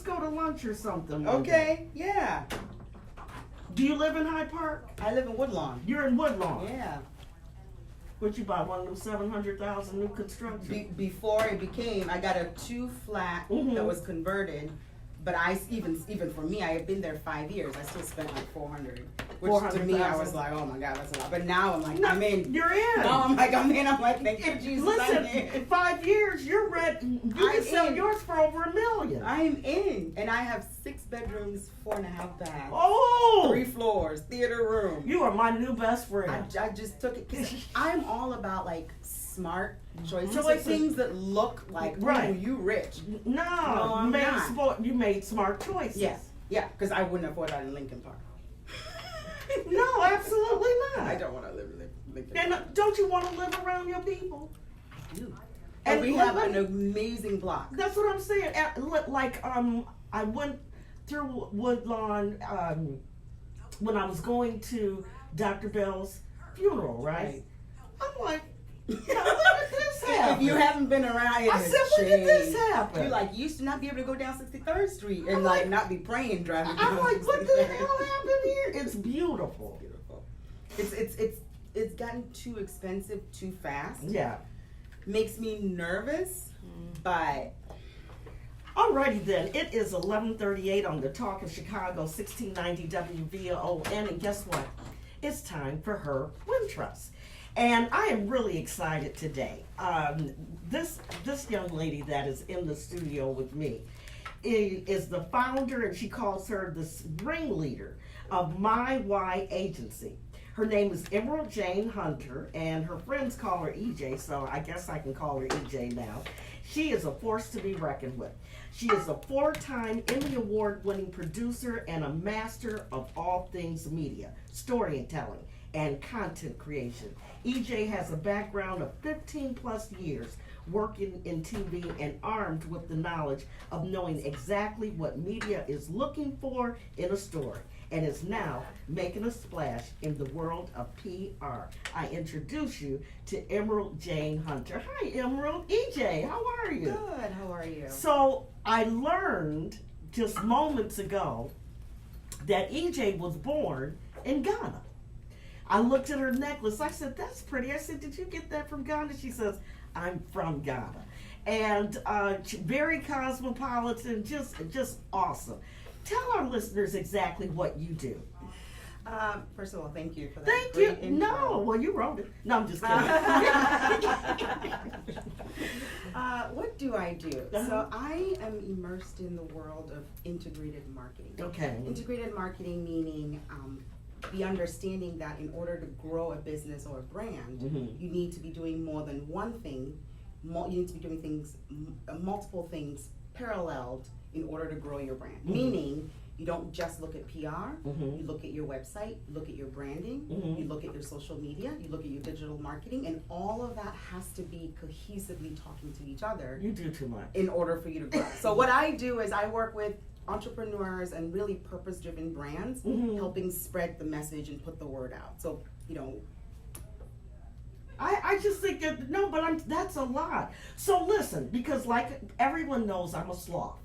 go to lunch or something. Okay, yeah. Do you live in Hyde Park? I live in Woodlawn. You're in Woodlawn. Yeah. What you buy? One of them 700,000 new construction? Before it became, I got a 2-flat that was converted. But even for me, I had been there 5 years. I still spent like 400, which to me I was like, oh my God, that's a lot. But now I'm like, no, I'm in. You're in. Now I'm like, I'm in. I'm like, thank you, Jesus. Listen, 5 years, you're ready. You can sell yours for over $1 million. I'm in, and I have 6 bedrooms, 4.5 baths. Oh, 3 floors, theater room. You are my new best friend. I just took it because I'm all about like smart choices, like things that look like, right, you rich. No, you made smart choices. Yeah, because I wouldn't afford that in Lincoln Park. No, absolutely not. I don't want to live in Lincoln Park. And don't you want to live around your people? I do. And we have an amazing block. That's what I'm saying. Like, I went through Woodlawn when I was going to Dr. Bell's funeral, right? I'm like, when did this happen? If you haven't been around, I said, when did this happen? You're like, you used to not be able to go down 63rd Street and like not be praying driving. I'm like, what the hell happened here? It's beautiful. It's gotten too expensive too fast. Yeah. Makes me nervous, but. Alrighty then, it is 11:38 on the Talk of Chicago, 1690 WVON, and guess what? It's time for Her Wintrust. And I am really excited today. This young lady that is in the studio with me is the founder, and she calls her the ringleader of MyWhy Agency. Her name is Emerald Jane Hunter, and her friends call her EJ, so I guess I can call her EJ now. She is a force to be reckoned with. She is a 4-time Emmy-Award winning producer and a master of all things media, storytelling, and content creation. EJ has a background of 15 plus years working in TV and armed with the knowledge of knowing exactly what media is looking for in a story, and is now making a splash in the world of PR. I introduce you to Emerald Jane Hunter. Hi, Emerald. EJ, how are you? Good, how are you? So I learned just moments ago that EJ was born in Ghana. I looked at her necklace. I said, that's pretty. I said, did you get that from Ghana? She says, I'm from Ghana. And very cosmopolitan, just awesome. Tell our listeners exactly what you do. First of all, thank you for that. Thank you. Intro. No, well, you wrote it. No, I'm just kidding. What do I do? So I am immersed in the world of integrated marketing. Okay. Integrated marketing meaning the understanding that in order to grow a business or a brand, you need to be doing more than one thing. You need to be doing things, multiple things paralleled in order to grow your brand. Meaning, you don't just look at PR, you look at your website, you look at your branding, you look at your social media, you look at your digital marketing, and all of that has to be cohesively talking to each other. You do too much. In order for you to grow. So what I do is I work with entrepreneurs and really purpose-driven brands, helping spread the message and put the word out. So, you know, I just think that, no, but that's a lot. So listen, because like everyone knows I'm a sloth.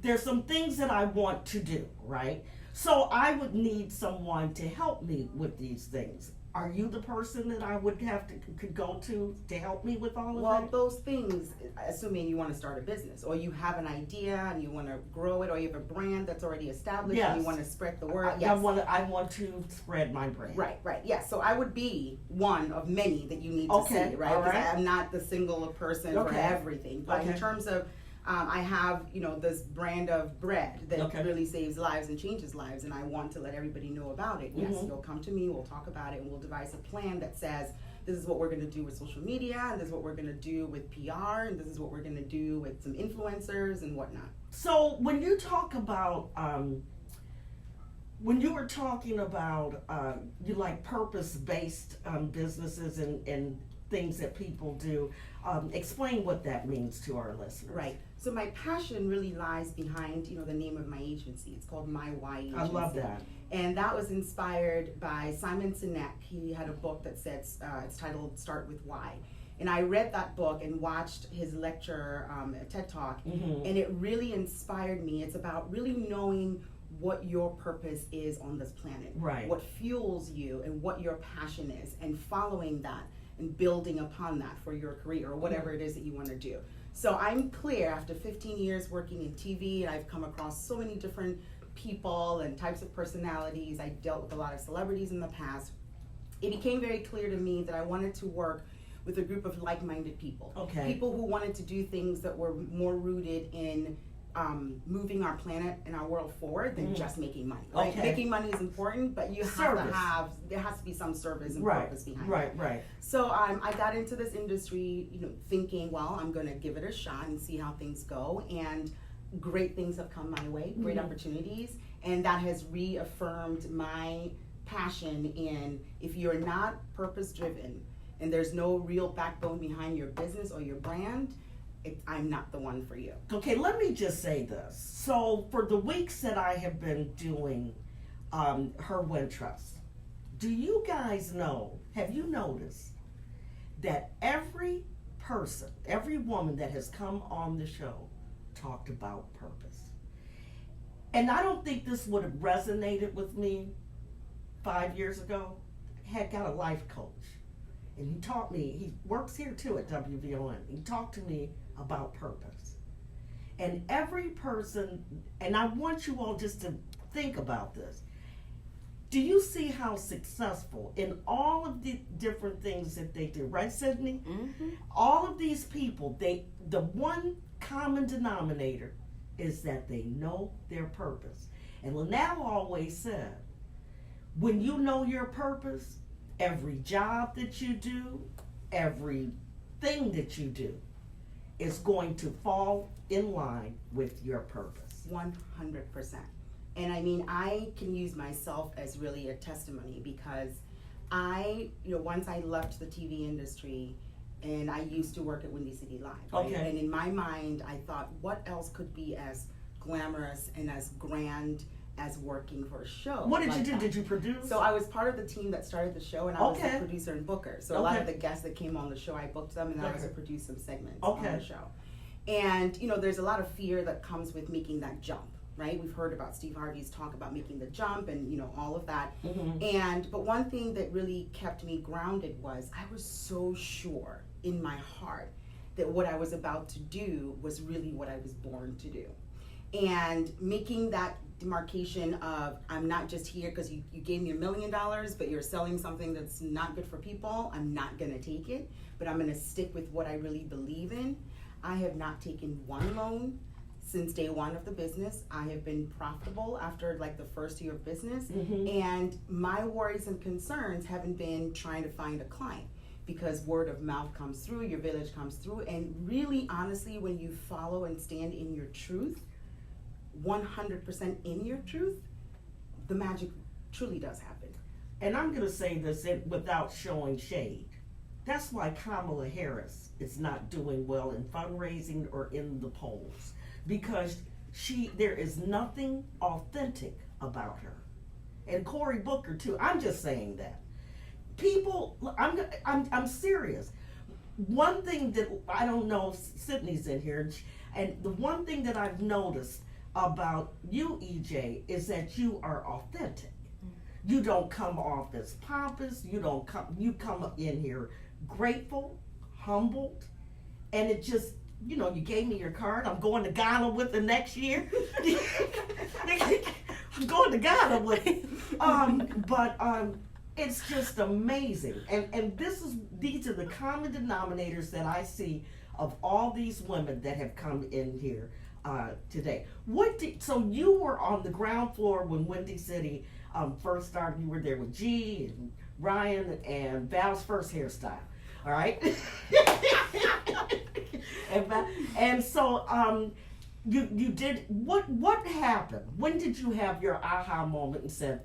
There's some things that I want to do, right? So I would need someone to help me with these things. Are you the person that I would have to could go to help me with all of that? Well, those things, assuming you want to start a business, or you have an idea and you want to grow it, or you have a brand that's already established and you want to spread the word. I want to spread my brand. Right. Yes. So I would be one of many that you need to see, right? All right. I'm not the single person for everything. But in terms of I have, this brand of bread that really saves lives and changes lives, and I want to let everybody know about it. Yes, you'll come to me, we'll talk about it, and we'll devise a plan that says, this is what we're going to do with social media, and this is what we're going to do with PR, and this is what we're going to do with some influencers and whatnot. So when you talk about, when you were talking about, you like purpose-based businesses and things that people do, explain what that means to our listeners. Right. So my passion really lies behind, the name of my agency. It's called MyWhy Agency. I love that. And that was inspired by Simon Sinek. He had a book that says, it's titled Start With Why. And I read that book and watched his lecture, TED Talk, and it really inspired me. It's about really knowing what your purpose is on this planet, right? What fuels you and what your passion is, and following that and building upon that for your career or whatever it is that you want to do. So I'm clear after 15 years working in TV, and I've come across so many different people and types of personalities. I dealt with a lot of celebrities in the past. It became very clear to me that I wanted to work with a group of like-minded people. Okay. People who wanted to do things that were more rooted in moving our planet and our world forward than just making money. Right? Okay. Making money is important, but you have to have, there has to be some service and purpose behind it. Right. So I got into this industry, thinking, well, I'm going to give it a shot and see how things go. And great things have come my way, great opportunities, and that has reaffirmed my passion in, if you're not purpose-driven and there's no real backbone behind your business or your brand, I'm not the one for you. Okay, let me just say this. So for the weeks that I have been doing Her Wintrust, do you guys know, have you noticed that every person, every woman that has come on the show talked about purpose? And I don't think this would have resonated with me 5 years ago. I had got a life coach, and he taught me, he works here too at WVON, he talked to me about purpose. And every person, and I want you all just to think about this. Do you see how successful in all of the different things that they do, right, Sydney? All of these people, the one common denominator is that they know their purpose. And Lynell always said, when you know your purpose, every job that you do, everything that you do, is going to fall in line with your purpose. 100%. And I mean, I can use myself as really a testimony, because once I left the TV industry, and I used to work at Windy City Live, right? Okay. And in my mind, I thought, what else could be as glamorous and as grand as working for a show? What did like you do? that? Did you produce? So I was part of the team that started the show, and I was the producer and booker. So a lot of the guests that came on the show, I booked them, and I also produced some segments on the show. And there's a lot of fear that comes with making that jump, right? We've heard about Steve Harvey's talk about making the jump and all of that. But one thing that really kept me grounded was I was so sure in my heart that what I was about to do was really what I was born to do. And making that demarcation of, I'm not just here because you gave me $1 million, but you're selling something that's not good for people. I'm not going to take it, but I'm going to stick with what I really believe in. I have not taken one loan since day one of the business. I have been profitable after like the first year of business. And my worries and concerns haven't been trying to find a client, because word of mouth comes through, your village comes through. And really, honestly, when you follow and stand in your truth, 100% in your truth, the magic truly does happen. And I'm going to say this without showing shade. That's why Kamala Harris is not doing well in fundraising or in the polls, because there is nothing authentic about her. And Cory Booker too. I'm just saying that. People, I'm serious. One thing that I don't know if Sydney's in here, and the one thing that I've noticed about you, EJ, is that you are authentic. You don't come off as pompous. You come in here grateful, humbled, and it just, you gave me your card. I'm going to Ghana with it next year. I'm going to Ghana with it. It's just amazing. And these are the common denominators that I see of all these women that have come in here today. So you were on the ground floor when Windy City first started. You were there with G and Ryan and Val's first hairstyle. All right. and so you did what happened? When did you have your aha moment and said,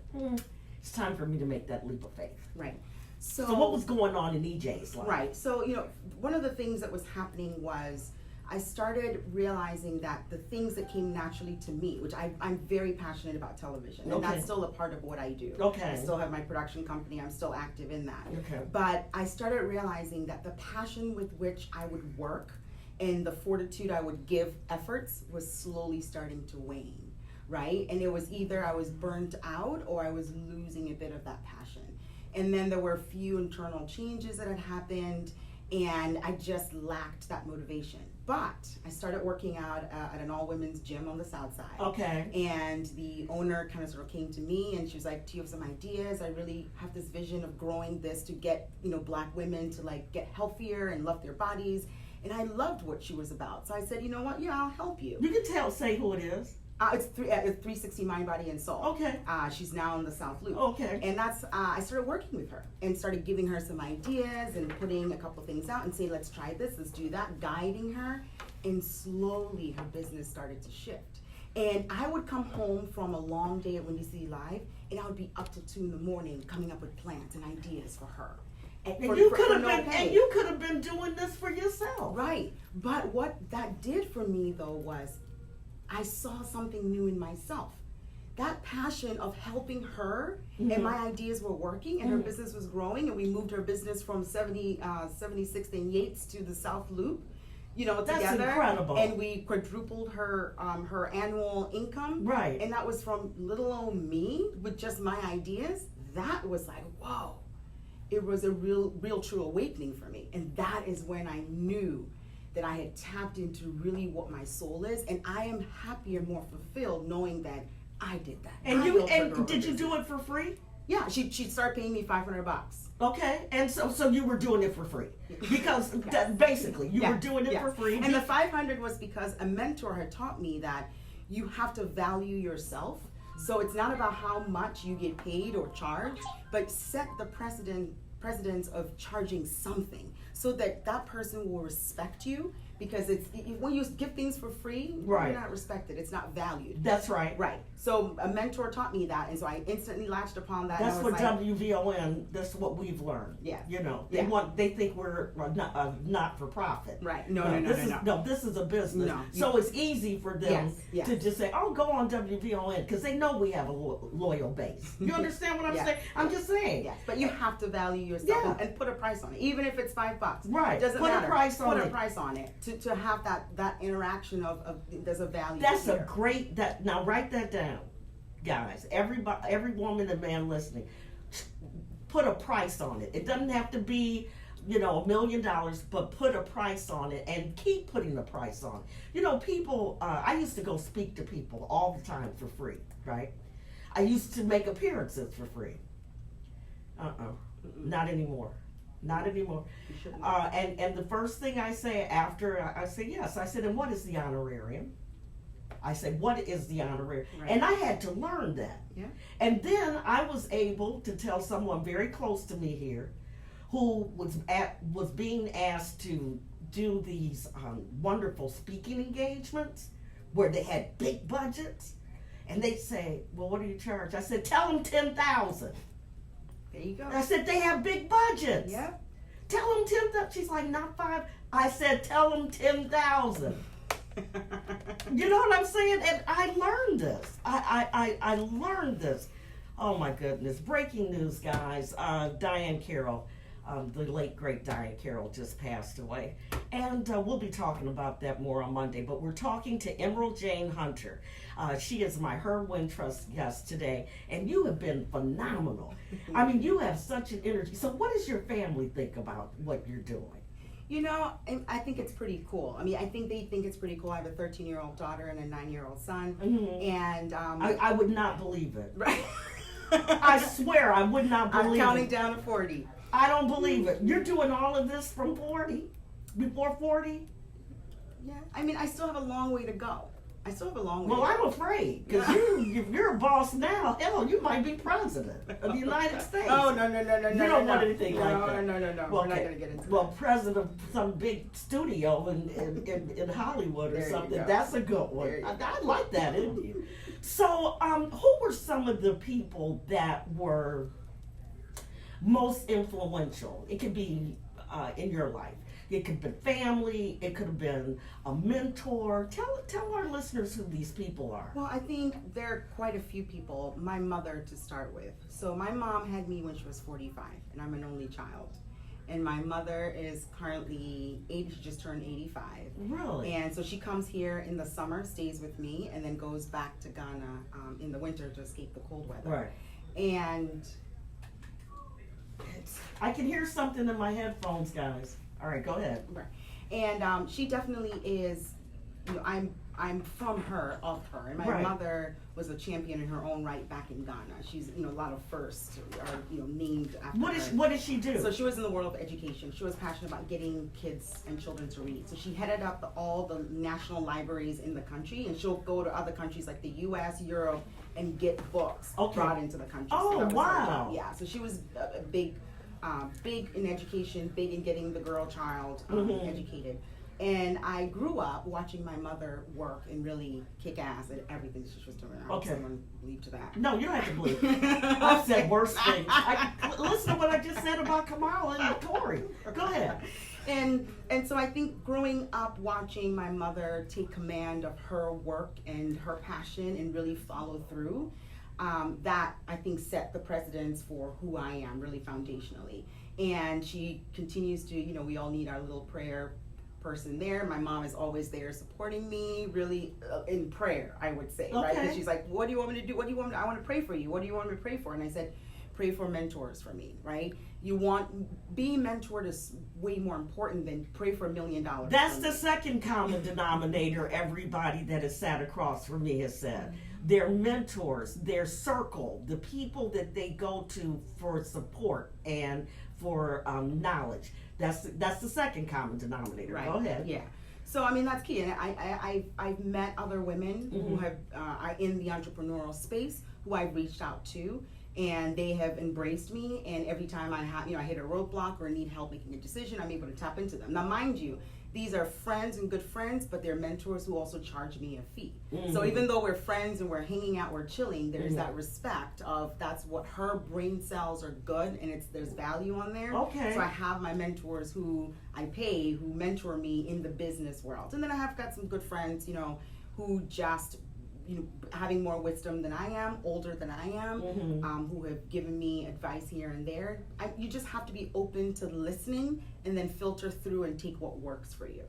it's time for me to make that leap of faith? Right. So what was going on in EJ's life? Right. So one of the things that was happening was I started realizing that the things that came naturally to me, which I'm very passionate about television, and that's still a part of what I do. I still have my production company, I'm still active in that. But I started realizing that the passion with which I would work and the fortitude I would give efforts was slowly starting to wane, right? And it was either I was burnt out or I was losing a bit of that passion. And then there were a few internal changes that had happened, and I just lacked that motivation. But I started working out at an all-women's gym on the South Side. And the owner kind of sort of came to me and she was like, do you have some ideas? I really have this vision of growing this to get, Black women to like get healthier and love their bodies. And I loved what she was about. So I said, you know what? Yeah, I'll help you. You can say who it is. It's 360 Mind, Body, and Soul. She's now in the South Loop. And that's, I started working with her and started giving her some ideas and putting a couple things out and saying, let's try this, let's do that, guiding her. And slowly her business started to shift. And I would come home from a long day at Windy City Live, and I would be up till 2 in the morning coming up with plans and ideas for her. And you could have been doing this for yourself. Right. But what that did for me, though, was I saw something new in myself. That passion of helping her, and my ideas were working, and her business was growing, and we moved her business from 76th and Yates to the South Loop, That's together. Incredible. And we quadrupled her her annual income. Right. And that was from little old me with just my ideas. That was like, whoa. It was a real true awakening for me. And that is when I knew that I had tapped into really what my soul is, and I am happier and more fulfilled knowing that I did that. And did you do it for free? Yeah, she started paying me $500. Okay, and so you were doing it for free because basically you were doing it for free. And the $500 was because a mentor had taught me that you have to value yourself. So it's not about how much you get paid or charged, but set the precedence of charging something so that that person will respect you, because it's when you give things for free, you're not respected, it's not valued. That's right. Right. So a mentor taught me that, and so I instantly latched upon that. That's what WVON, that's what we've learned. They think we're not for profit. Right. This is a business. So it's easy for them to just say, oh, go on WVON, because they know we have a loyal base. You understand what I'm saying? I'm just saying. Yes, but you have to value yourself and put a price on it, even if it's $5. Right. It doesn't matter. Put a price on it. To have that interaction of there's a value. That's a great, now write that down, guys. Every woman and man listening, put a price on it. It doesn't have to be $1 million, but put a price on it and keep putting the price on it. People, I used to go speak to people all the time for free, right? I used to make appearances for free. Not anymore. Not anymore. And the first thing I say after I say yes, I said, and what is the honorarium? I said, what is the honorarium? Right. And I had to learn that. Yeah. And then I was able to tell someone very close to me here, who was being asked to do these wonderful speaking engagements where they had big budgets, and they say, well, what do you charge? I said, tell them $10,000. There you go. I said, they have big budgets. Yeah. Tell them 10,000. She's like, not 5. I said, tell them 10,000. You know what I'm saying? And I learned this. I learned this. Oh my goodness. Breaking news, guys. Diane Carroll, the late great Diane Carroll, just passed away. And we'll be talking about that more on Monday. But we're talking to Emerald Jane Hunter. She is my Her Wintrust guest today. And you have been phenomenal. I mean, you have such an energy. So what does your family think about what you're doing? I think it's pretty cool. I mean, I think they think it's pretty cool. I have a 13-year-old daughter and a 9-year-old son. And I would not believe it. Right. I swear I would not believe it. I'm counting down to 40. I don't believe it. You're doing all of this from 40? Before 40? Yeah. I mean, I still have a long way to go. Well, I'm afraid, because if you're a boss now, hell, you might be president of the United States. Oh, no. You don't want anything like that. No. Well, we're not going to get into that. Well, president of some big studio in Hollywood or something. That's a good one. I like that in you. So, who were some of the people that were most influential? It could be in your life. It could have been family. It could have been a mentor. Tell our listeners who these people are. Well, I think there are quite a few people. My mother to start with. So my mom had me when she was 45, and I'm an only child. And my mother is currently 80, she just turned 85. Really? And so she comes here in the summer, stays with me, and then goes back to Ghana in the winter to escape the cold weather. Right. And I can hear something in my headphones, guys. All right, go ahead. right. And she definitely is, you know, I'm from her, of her. And my Right. mother was a champion in her own right back in Ghana. She's, you know, a lot of firsts are, you know, named after her. What did she do? So she was in the world of education. She was passionate about getting kids and children to read. So she headed up all the national libraries in the country, and she'll go to other countries like the U.S., Europe, and get books brought into the country. Oh, so that was her wow. job. Yeah, so she was a big in education, big in getting the girl child educated. And I grew up watching my mother work and really kick ass at everything she was doing. I hope someone believe to that. No, you don't have to believe. I've said worse things. Listen to what I just said about Kamala and Tory. Go ahead. And so I think growing up watching my mother take command of her work and her passion and really follow through, that I think set the precedence for who I am really foundationally. And she continues to, you know, we all need our little prayer person there. My mom is always there supporting me, really in prayer, I would say, right? Because she's like, what do you want me to do? What do you want me to, I want to pray for you. What do you want me to pray for? And I said, pray for mentors for me, right? Being mentored is way more important than pray for $1 million. That's the second common denominator everybody that has sat across from me has said. Their mentors, their circle, the people that they go to for support and for knowledge. That's the second common denominator. Right. Go ahead. Yeah. So I mean that's key, and I've met other women who have are in the entrepreneurial space who I've reached out to, and they have embraced me. And every time I hit a roadblock or need help making a decision, I'm able to tap into them. Now, mind you, these are friends and good friends, but they're mentors who also charge me a fee. So even though we're friends and we're hanging out, we're chilling, there's that respect of that's what her brain cells are good, and there's value on there. Okay. So I have my mentors who I pay, who mentor me in the business world. And then I have got some good friends, you know, who just, you know, having more wisdom than I am, older than I am, who have given me advice here and there. You just have to be open to listening and then filter through and take what works for you.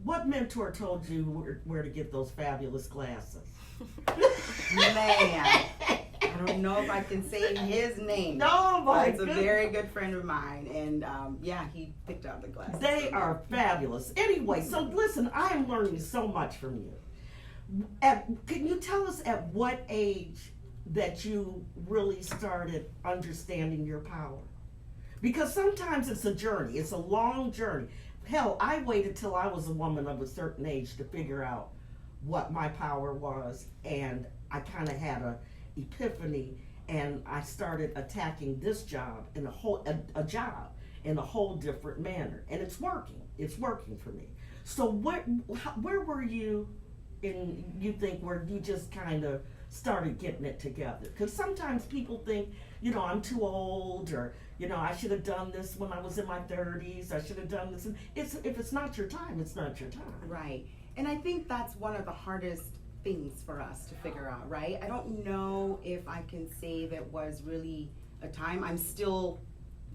What mentor told you where to get those fabulous glasses? Man, I don't know if I can say his name. No, my It's a goodness. very good friend of mine, and yeah, he picked out the glasses. They are fabulous. Anyway, so listen, I am learning so much from you. Can you tell us at what age that you really started understanding your power? Because sometimes it's a journey. It's a long journey. Hell, I waited till I was a woman of a certain age to figure out what my power was, and I kind of had a epiphany, and I started attacking this job in a job in a whole different manner, and it's working. It's working for me. So where were you? And you think where you just kind of started getting it together? Because sometimes people think, you know, I'm too old, or, you know, I should have done this when I was in my 30s. I should have done this. And if it's not your time, it's not your time. Right. And I think that's one of the hardest things for us to figure out, right? I don't know if I can say that was really a time. I'm still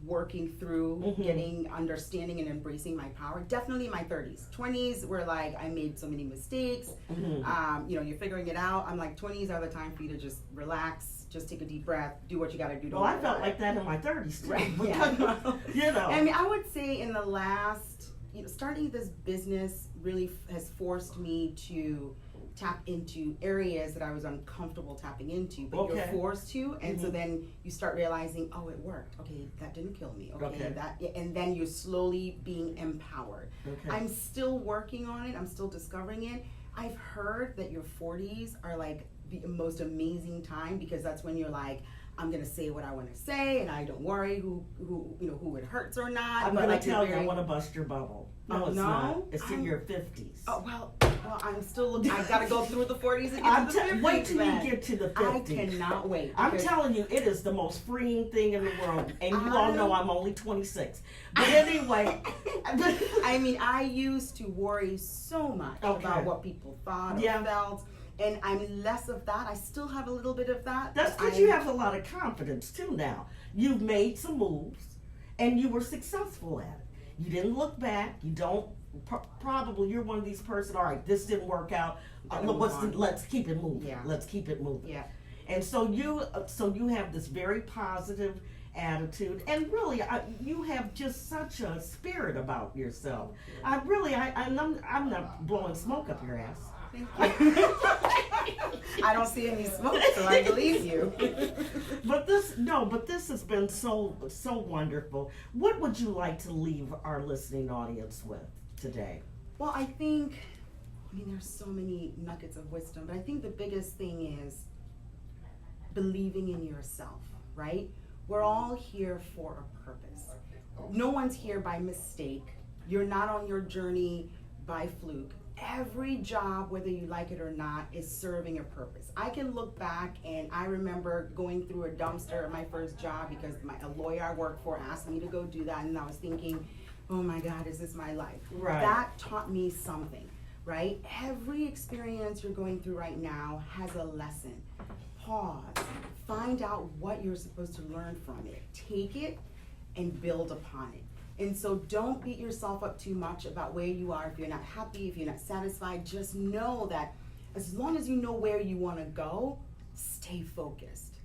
working through getting understanding and embracing my power. Definitely my 30s. 20s were like I made so many mistakes. You know, you're figuring it out. I'm like 20s are the time for you to just relax, just take a deep breath, do what you got to do. Well, I felt like that in my 30s too. Right. Yeah. You know. I mean, I would say in the last, you know, starting this business really has forced me to tap into areas that I was uncomfortable tapping into, but you're forced to, and so then you start realizing, oh, it worked. Okay, that didn't kill me. Okay, and then you're slowly being empowered. I'm still working on it. I'm still discovering it. I've heard that your 40s are like the most amazing time because that's when you're like, I'm gonna say what I want to say, and I don't worry who it hurts or not. I'm gonna tell you, I want to bust your bubble. No, it's no? not. It's in your 50s. Oh well, I'm still looking. I've got to go through the 40s and get to the 50s. Wait till you get to the 50s. I cannot wait. I'm telling you, it is the most freeing thing in the world. And you all know I'm only 26. But anyway. I mean, I used to worry so much about what people thought or felt. And I'm less of that. I still have a little bit of that. That's because you have a lot of confidence too now. You've made some moves and you were successful at it. You didn't look back. You don't, probably you're one of these persons, all right, this didn't work out. Let's keep it moving. Yeah. Let's keep it moving. Yeah. And so you have this very positive attitude, and really you have just such a spirit about yourself. I'm not blowing smoke up your ass. Thank you. I don't see any smoke, so I believe you. But this has been so wonderful. What would you like to leave our listening audience with today? Well, I mean, there's so many nuggets of wisdom, but I think the biggest thing is believing in yourself, right? We're all here for a purpose. No one's here by mistake. You're not on your journey by fluke. Every job, whether you like it or not, is serving a purpose. I can look back and I remember going through a dumpster at my first job because a lawyer I worked for asked me to go do that, and I was thinking, oh my God, is this my life? Right. That taught me something, right? Every experience you're going through right now has a lesson. Pause, find out what you're supposed to learn from it. Take it and build upon it. And so don't beat yourself up too much about where you are. If you're not happy, if you're not satisfied, just know that as long as you know where you want to go, stay focused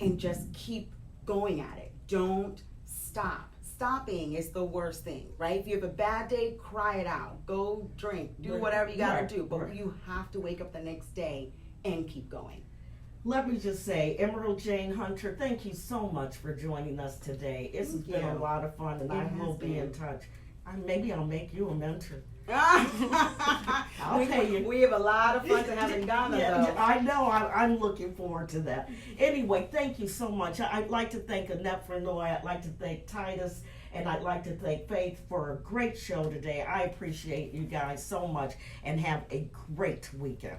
and just keep going at it. Don't stop. Stopping is the worst thing, right? If you have a bad day, cry it out. Go drink, do whatever you gotta do. But you have to wake up the next day and keep going. Let me just say, Emerald Jane Hunter, thank you so much for joining us today. It's been a lot of fun, and I will be in touch. Maybe I'll make you a mentor. I'll pay you. We have a lot of fun to have in Ghana, though. I know. I'm looking forward to that. Anyway, thank you so much. I'd like to thank Annette Frenoy. I'd like to thank Titus. And I'd like to thank Faith for a great show today. I appreciate you guys so much, and have a great weekend.